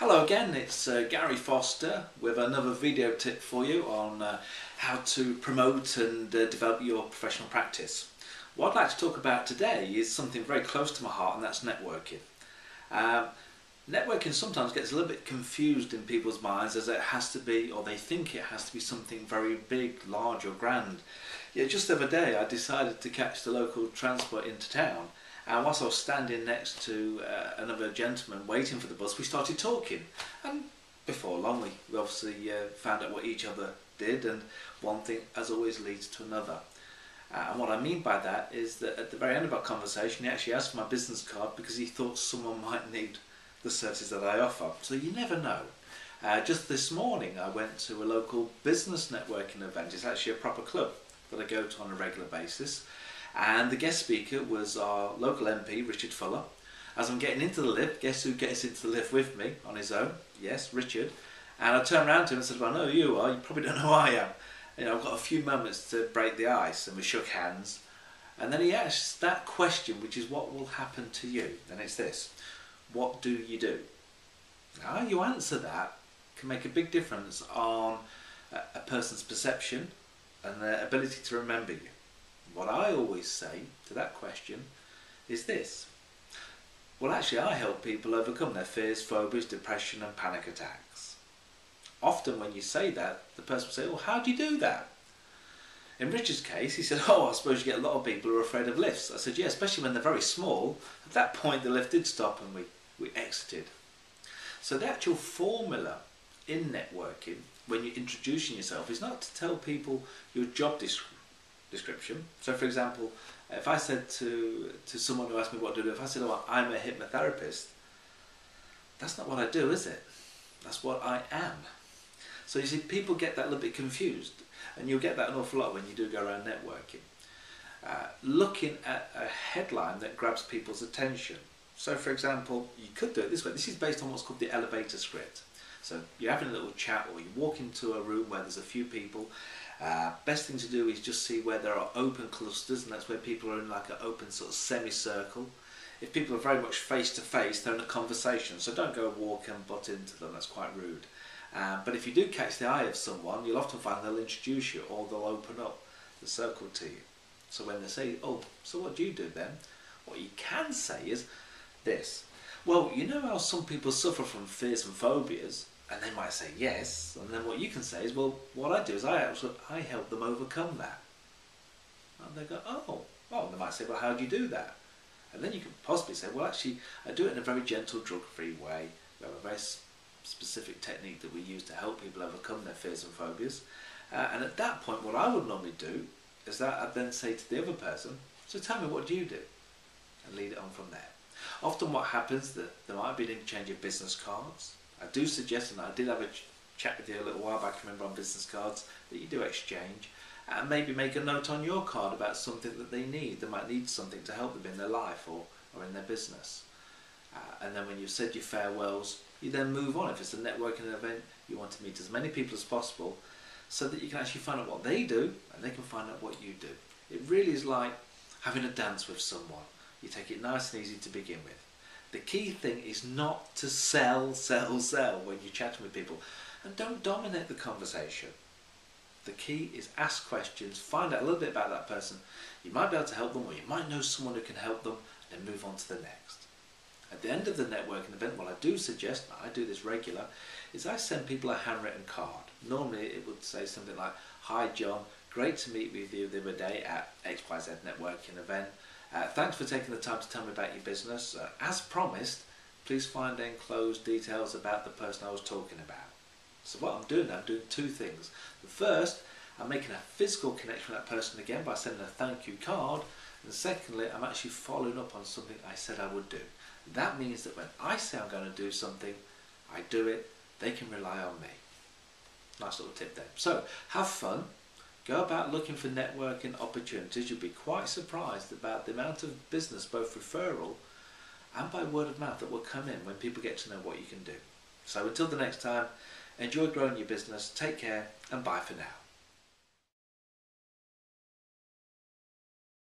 Hello again, it's Gary Foster with another video tip for you on how to promote and develop your professional practice. What I'd like to talk about today is something very close to my heart, and that's networking. Networking sometimes gets a little bit confused in people's minds as it has to be, or they think it has to be something very big, large or grand. Yet just the other day I decided to catch the local transport into town. And whilst I was standing next to another gentleman waiting for the bus, we started talking. And before long we obviously found out what each other did, and one thing as always leads to another. And what I mean by that is that at the very end of our conversation he actually asked for my business card because he thought someone might need the services that I offer. So you never know. Just this morning I went to a local business networking event. It's actually a proper club that I go to on a regular basis. And the guest speaker was our local MP, Richard Fuller. As I'm getting into the lift, guess who gets into the lift with me on his own? Yes, Richard. And I turned around to him and said, well, I know who you are, you probably don't know who I am. You know, I've got a few moments to break the ice, and we shook hands. And then he asked that question, which is what will happen to you? And it's this: what do you do? How you answer that can make a big difference on a person's perception and their ability to remember you. What I always say to that question is this: well, actually I help people overcome their fears, phobias, depression and panic attacks. Often when you say that, the person will say, well, how do you do that? In Richard's case, he said, oh, I suppose you get a lot of people who are afraid of lifts. I said, yeah, especially when they're very small. At that point the lift did stop and we exited. So the actual formula in networking when you're introducing yourself is not to tell people your job description. So for example, if I said to someone who asked me what to do, if I said, oh, I'm a hypnotherapist, that's not what I do, is it? That's what I am. So you see, people get that a little bit confused, and you'll get that an awful lot when you do go around networking. Looking at a headline that grabs people's attention. So for example, you could do it this way. This is based on what's called the elevator script. So you're having a little chat, or you walk into a room where there's a few people. Best thing to do is just see where there are open clusters, and that's where people are in like an open sort of semicircle. If people are very much face to face, they're in a conversation, so don't go walk and butt into them, that's quite rude. But if you do catch the eye of someone, you'll often find they'll introduce you, or they'll open up the circle to you. So when they say, oh, so what do you do then? What you can say is this: well, you know how some people suffer from fears and phobias? And they might say yes, and then what you can say is, well, what I do is I help them overcome that. And they go, oh, well, they might say, well, how do you do that? And then you can possibly say, well, actually, I do it in a very gentle, drug-free way. We have a very specific technique that we use to help people overcome their fears and phobias. And at that point, what I would normally do is that I'd then say to the other person, so tell me, what do you do? And lead it on from there. Often what happens is that there might be an exchange of business cards. I do suggest, and I did have a chat with you a little while back, I remember, on business cards, that you do exchange, and maybe make a note on your card about something that they need. They might need something to help them in their life or in their business. And then when you've said your farewells, you then move on. If it's a networking event, you want to meet as many people as possible so that you can actually find out what they do and they can find out what you do. It really is like having a dance with someone. You take it nice and easy to begin with. The key thing is not to sell when you're chatting with people, and don't dominate the conversation. The key is ask questions, find out a little bit about that person. You might be able to help them, or you might know someone who can help them, and then move on to the next. At the end of the networking event, what I do suggest, and I do this regular, is I send people a handwritten card. Normally it would say something like, hi John, great to meet with you the other day at XYZ networking event. Thanks for taking the time to tell me about your business. As promised, please find enclosed details about the person I was talking about. So what I'm doing two things. The first, I'm making a physical connection with that person again by sending a thank you card. And secondly, I'm actually following up on something I said I would do. That means that when I say I'm going to do something, I do it. They can rely on me. Nice little tip there. So have fun. Go about looking for networking opportunities. You'll be quite surprised about the amount of business, both referral and by word of mouth, that will come in when people get to know what you can do. So until the next time, enjoy growing your business, take care, and bye for now.